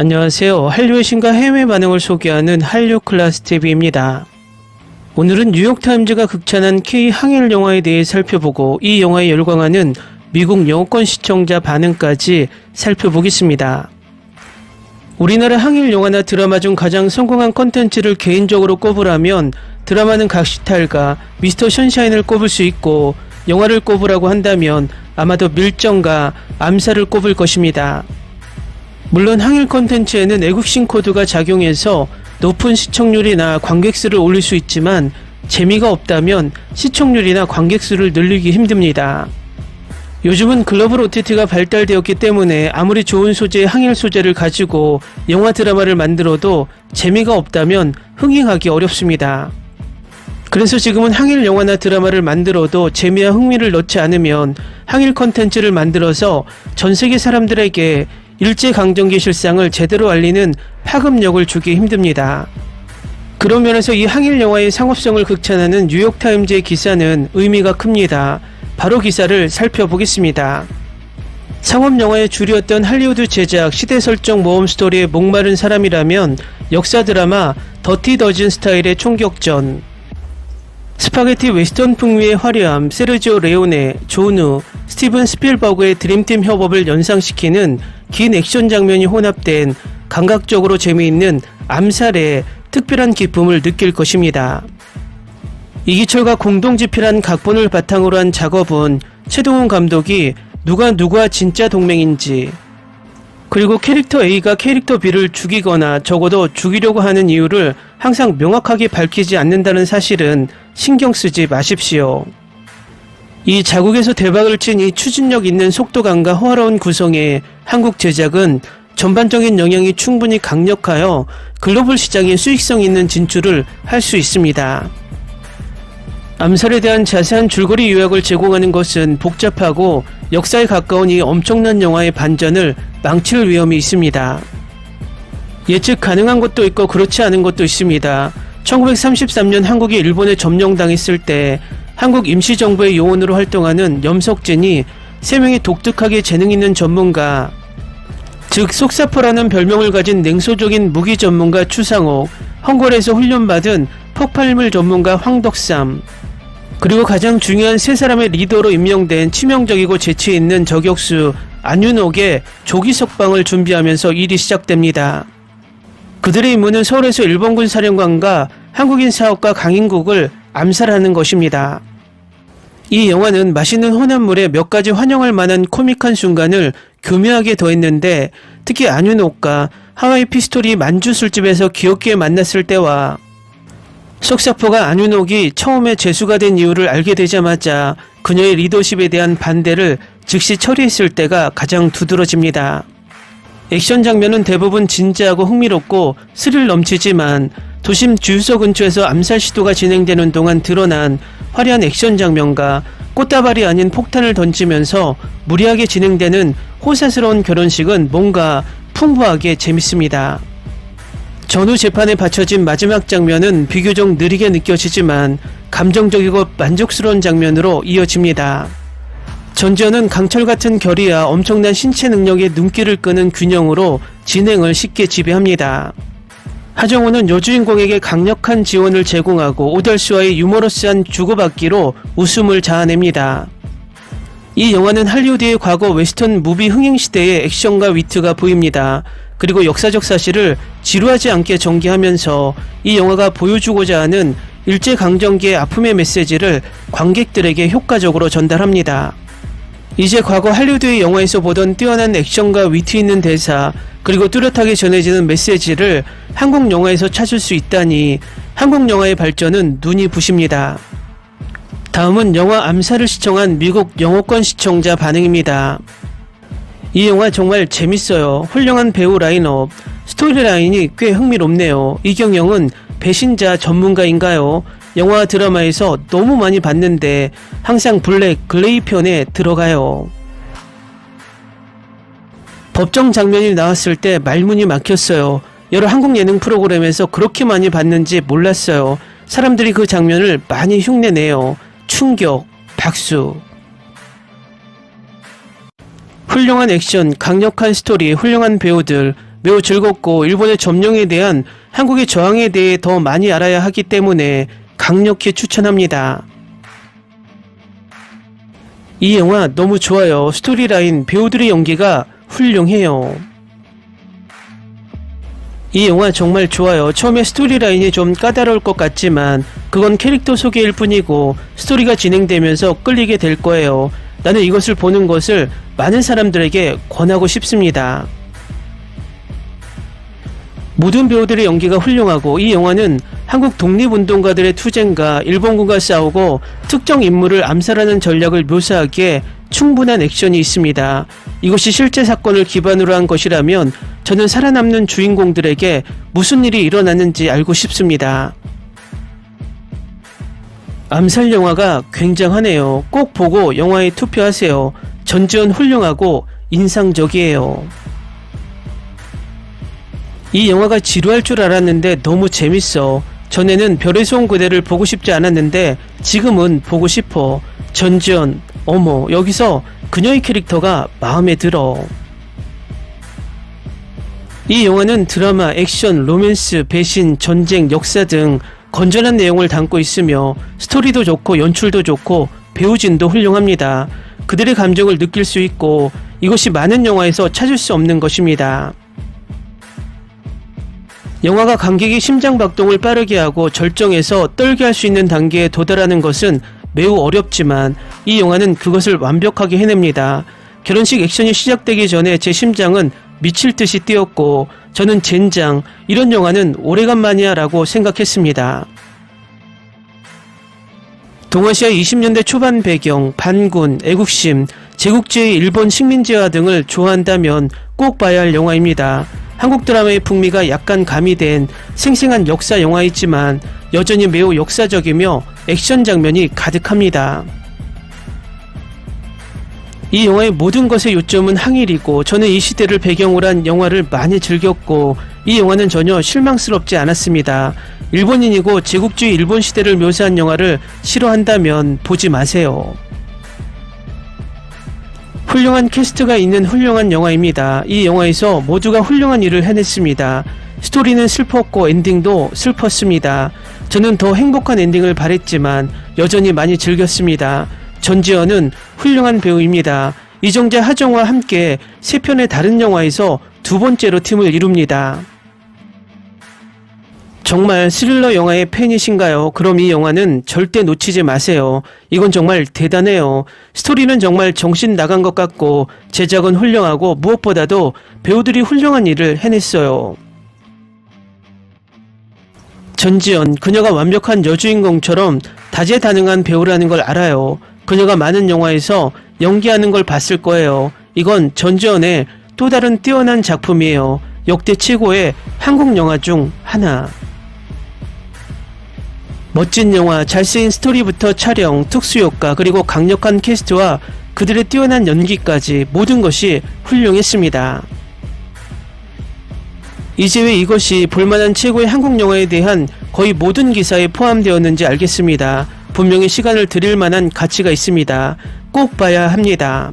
안녕하세요. 한류의 신과 해외 반응을 소개하는 한류 클래스 TV입니다. 오늘은 뉴욕타임즈가 극찬한 K 항일 영화에 대해 살펴보고 이 영화에 열광하는 미국 영어권 시청자 반응까지 살펴보겠습니다. 우리나라 항일 영화나 드라마 중 가장 성공한 컨텐츠를 개인적으로 꼽으라면 드라마는 각시탈과 미스터 션샤인을 꼽을 수 있고, 영화를 꼽으라고 한다면 아마도 밀정과 암살을 꼽을 것입니다. 물론 항일 콘텐츠에는 애국심 코드가 작용해서 높은 시청률이나 관객 수를 올릴 수 있지만, 재미가 없다면 시청률이나 관객 수를 늘리기 힘듭니다. 요즘은 글로벌 OTT가 발달되었기 때문에 아무리 좋은 소재의 항일 소재를 가지고 영화 드라마를 만들어도 재미가 없다면 흥행하기 어렵습니다. 그래서 지금은 항일 영화나 드라마를 만들어도 재미와 흥미를 넣지 않으면 항일 콘텐츠를 만들어서 전 세계 사람들에게 일제강점기 실상을 제대로 알리는 파급력을 주기 힘듭니다. 그런 면에서 이 항일 영화의 상업성을 극찬하는 뉴욕타임즈의 기사는 의미가 큽니다. 바로 기사를 살펴보겠습니다. 상업영화의 주류였던 할리우드 제작 시대설정 모험 스토리에 목마른 사람이라면 역사 드라마 더티 더즌 스타일의 총격전, 스파게티 웨스턴 풍미의 화려함, 세르지오 레오네, 존 우, 스티븐 스필버그의 드림팀 협업을 연상시키는 긴 액션 장면이 혼합된 감각적으로 재미있는 암살의 특별한 기쁨을 느낄 것입니다. 이기철과 공동 집필한 각본을 바탕으로 한 작업은 최동훈 감독이 누가 누구와 진짜 동맹인지, 그리고 캐릭터 A가 캐릭터 B를 죽이거나 적어도 죽이려고 하는 이유를 항상 명확하게 밝히지 않는다는 사실은 신경 쓰지 마십시오. 이 자국에서 대박을 친 이 추진력 있는 속도감과 호화로운 구성의 한국 제작은 전반적인 영향이 충분히 강력하여 글로벌 시장에 수익성 있는 진출을 할 수 있습니다. 암살에 대한 자세한 줄거리 요약을 제공하는 것은 복잡하고 역사에 가까운 이 엄청난 영화의 반전을 망칠 위험이 있습니다. 예측 가능한 것도 있고 그렇지 않은 것도 있습니다. 1933년 한국이 일본에 점령당했을 때 한국 임시정부의 요원으로 활동하는 염석진이 3명의 독특하게 재능 있는 전문가, 즉 속사포라는 별명을 가진 냉소적인 무기 전문가 추상옥, 헝거리에서 훈련받은 폭발물 전문가 황덕삼, 그리고 가장 중요한 3사람의 리더로 임명된 치명적이고 재치있는 저격수 안윤옥의 조기 석방을 준비하면서 일이 시작됩니다. 그들의 임무는 서울에서 일본군 사령관과 한국인 사업가 강인국을 암살하는 것입니다. 이 영화는 맛있는 혼합물에 몇 가지 환영할 만한 코믹한 순간을 교묘하게 더했는데, 특히 안윤옥과 하와이 피스톨이 만주 술집에서 귀엽게 만났을 때와 속사포가 안윤옥이 처음에 재수가 된 이유를 알게 되자마자 그녀의 리더십에 대한 반대를 즉시 처리했을 때가 가장 두드러집니다. 액션 장면은 대부분 진지하고 흥미롭고 스릴 넘치지만, 도심 주유소 근처에서 암살 시도가 진행되는 동안 드러난 화려한 액션 장면과 꽃다발이 아닌 폭탄을 던지면서 무리하게 진행되는 호사스러운 결혼식은 뭔가 풍부하게 재밌습니다. 전후 재판에 바쳐진 마지막 장면은 비교적 느리게 느껴지지만 감정적이고 만족스러운 장면으로 이어집니다. 전지현은 강철 같은 결의와 엄청난 신체 능력의 눈길을 끄는 균형으로 진행을 쉽게 지배합니다. 하정우는 여주인공에게 강력한 지원을 제공하고 오달수와의 유머러스한 주고받기로 웃음을 자아냅니다. 이 영화는 할리우드의 과거 웨스턴 무비 흥행 시대의 액션과 위트가 보입니다. 그리고 역사적 사실을 지루하지 않게 전개하면서 이 영화가 보여주고자 하는 일제강점기의 아픔의 메시지를 관객들에게 효과적으로 전달합니다. 이제 과거 할리우드의 영화에서 보던 뛰어난 액션과 위트 있는 대사, 그리고 뚜렷하게 전해지는 메시지를 한국 영화에서 찾을 수 있다니 한국 영화의 발전은 눈이 부십니다. 다음은 영화 암살을 시청한 미국 영어권 시청자 반응입니다. 이 영화 정말 재밌어요. 훌륭한 배우 라인업, 스토리라인이 꽤 흥미롭네요. 이경영은 배신자 전문가인가요? 영화 드라마에서 너무 많이 봤는데 항상 블랙, 그레이 편에 들어가요. 법정 장면이 나왔을 때 말문이 막혔어요. 여러 한국 예능 프로그램에서 그렇게 많이 봤는지 몰랐어요. 사람들이 그 장면을 많이 흉내내요. 충격, 박수. 훌륭한 액션, 강력한 스토리, 훌륭한 배우들, 매우 즐겁고 일본의 점령에 대한 한국의 저항에 대해 더 많이 알아야 하기 때문에 강력히 추천합니다. 이 영화 너무 좋아요. 스토리라인, 배우들의 연기가 훌륭해요. 이 영화 정말 좋아요. 처음에 스토리라인이 좀 까다로울 것 같지만 그건 캐릭터 소개일 뿐이고 스토리가 진행되면서 끌리게 될 거예요. 나는 이것을 보는 것을 많은 사람들에게 권하고 싶습니다. 모든 배우들의 연기가 훌륭하고 이 영화는 한국 독립운동가들의 투쟁과 일본군과 싸우고 특정 인물을 암살하는 전략을 묘사하기에 충분한 액션이 있습니다. 이것이 실제 사건을 기반으로 한 것이라면 저는 살아남는 주인공들에게 무슨 일이 일어났는지 알고 싶습니다. 암살 영화가 굉장하네요. 꼭 보고 영화에 투표하세요. 전지현 훌륭하고 인상적이에요. 이 영화가 지루할 줄 알았는데 너무 재밌어. 전에는 별에서 온 그대를 보고 싶지 않았는데 지금은 보고 싶어. 전지현, 어머, 여기서 그녀의 캐릭터가 마음에 들어. 이 영화는 드라마, 액션, 로맨스, 배신, 전쟁, 역사 등 건전한 내용을 담고 있으며 스토리도 좋고 연출도 좋고 배우진도 훌륭합니다. 그들의 감정을 느낄 수 있고 이것이 많은 영화에서 찾을 수 없는 것입니다. 영화가 관객의 심장박동을 빠르게 하고 절정에서 떨게 할 수 있는 단계에 도달하는 것은 매우 어렵지만 이 영화는 그것을 완벽하게 해냅니다. 결혼식 액션이 시작되기 전에 제 심장은 미칠 듯이 뛰었고 저는 젠장, 이런 영화는 오래간만이야 라고 생각했습니다. 동아시아 20년대 초반 배경, 반군, 애국심, 제국주의 일본 식민지화 등을 좋아한다면 꼭 봐야 할 영화입니다. 한국 드라마의 풍미가 약간 가미된 생생한 역사 영화이지만 여전히 매우 역사적이며 액션 장면이 가득합니다. 이 영화의 모든 것의 요점은 항일이고 저는 이 시대를 배경으로 한 영화를 많이 즐겼고 이 영화는 전혀 실망스럽지 않았습니다. 일본인이고 제국주의 일본 시대를 묘사한 영화를 싫어한다면 보지 마세요. 훌륭한 캐스트가 있는 훌륭한 영화입니다. 이 영화에서 모두가 훌륭한 일을 해냈습니다. 스토리는 슬펐고 엔딩도 슬펐습니다. 저는 더 행복한 엔딩을 바랬지만 여전히 많이 즐겼습니다. 전지현은 훌륭한 배우입니다. 이정재, 하정우와 함께 3편의 다른 영화에서 두 번째로 팀을 이룹니다. 정말 스릴러 영화의 팬이신가요? 그럼 이 영화는 절대 놓치지 마세요. 이건 정말 대단해요. 스토리는 정말 정신 나간 것 같고 제작은 훌륭하고 무엇보다도 배우들이 훌륭한 일을 해냈어요. 전지현, 그녀가 완벽한 여주인공처럼 다재다능한 배우라는 걸 알아요. 그녀가 많은 영화에서 연기하는 걸 봤을 거예요. 이건 전지현의 또 다른 뛰어난 작품이에요. 역대 최고의 한국 영화 중 하나. 멋진 영화, 잘 쓰인 스토리부터 촬영, 특수효과, 그리고 강력한 캐스트와 그들의 뛰어난 연기까지 모든 것이 훌륭했습니다. 이제 왜 이것이 볼만한 최고의 한국 영화에 대한 거의 모든 기사에 포함되었는지 알겠습니다. 분명히 시간을 들일 만한 가치가 있습니다. 꼭 봐야 합니다.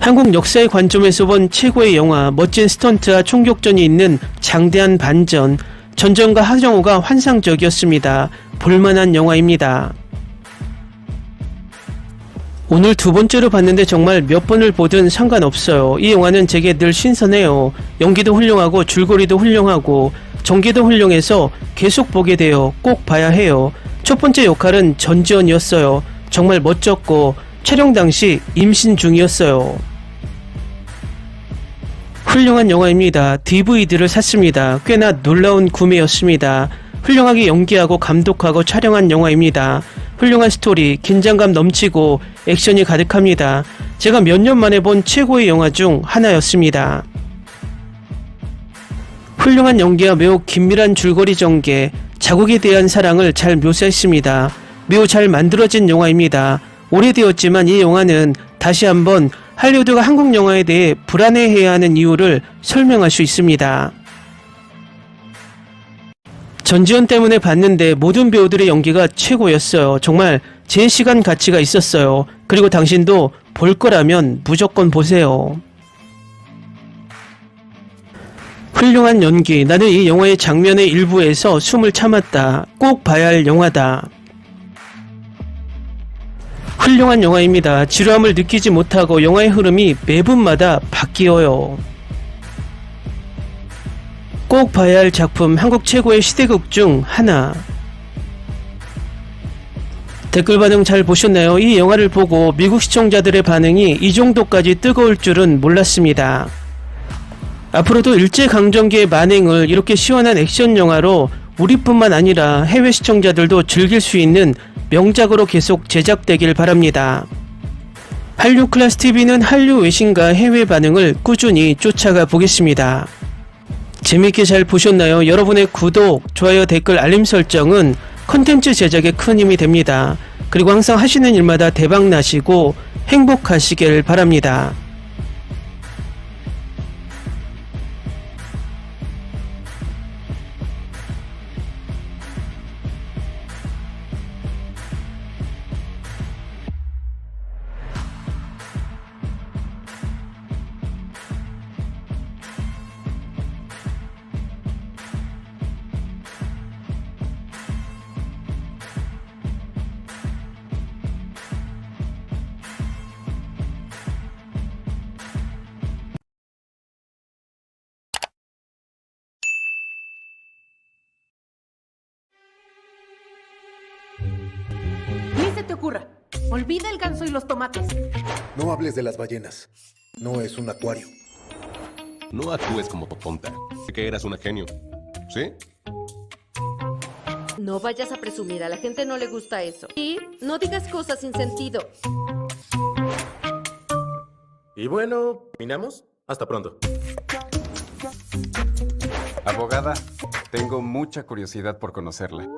한국 역사의 관점에서 본 최고의 영화, 멋진 스턴트와 총격전이 있는 장대한 반전, 전전과 하정우가 환상적이었습니다. 볼만한 영화입니다. 오늘 두 번째로 봤는데 정말 몇 번을 보든 상관없어요. 이 영화는 제게 늘 신선해요. 연기도 훌륭하고 줄거리도 훌륭하고 전개도 훌륭해서 계속 보게 돼요. 꼭 봐야 해요. 첫 번째 역할은 전지현이었어요. 정말 멋졌고 촬영 당시 임신 중이었어요. 훌륭한 영화입니다. DVD를 샀습니다. 꽤나 놀라운 구매였습니다. 훌륭하게 연기하고 감독하고 촬영한 영화입니다. 훌륭한 스토리, 긴장감 넘치고 액션이 가득합니다. 제가 몇 년 만에 본 최고의 영화 중 하나였습니다. 훌륭한 연기와 매우 긴밀한 줄거리 전개, 자국에 대한 사랑을 잘 묘사했습니다. 매우 잘 만들어진 영화입니다. 오래되었지만 이 영화는 다시 한번 할리우드가 한국 영화에 대해 불안해해야 하는 이유를 설명할 수 있습니다. 전지현 때문에 봤는데 모든 배우들의 연기가 최고였어요. 정말 제 시간 가치가 있었어요. 그리고 당신도 볼 거라면 무조건 보세요. 훌륭한 연기. 나는 이 영화의 장면의 일부에서 숨을 참았다. 꼭 봐야 할 영화다. 훌륭한 영화입니다. 지루함을 느끼지 못하고 영화의 흐름이 매분마다 바뀌어요. 꼭 봐야 할 작품, 한국 최고의 시대극 중 하나. 댓글 반응 잘 보셨나요? 이 영화를 보고 미국 시청자들의 반응이 이 정도까지 뜨거울 줄은 몰랐습니다. 앞으로도 일제강점기의 만행을 이렇게 시원한 액션 영화로 우리뿐만 아니라 해외 시청자들도 즐길 수 있는 명작으로 계속 제작되길 바랍니다. 한류 클래스 TV는 한류 외신과 해외 반응을 꾸준히 쫓아가 보겠습니다. 재밌게 잘 보셨나요? 여러분의 구독, 좋아요, 댓글, 알림 설정은 컨텐츠 제작에 큰 힘이 됩니다. 그리고 항상 하시는 일마다 대박 나시고 행복하시길 바랍니다. Ni se te ocurra. Olvida el ganso y los tomates. No hables de las ballenas. No es un acuario. No actúes como tonta. Que eras una genio. ¿Sí? No vayas a presumir, a la gente no le gusta eso. Y no digas cosas sin sentido. Y bueno, ¿terminamos? Hasta pronto. Abogada, tengo mucha curiosidad por conocerla.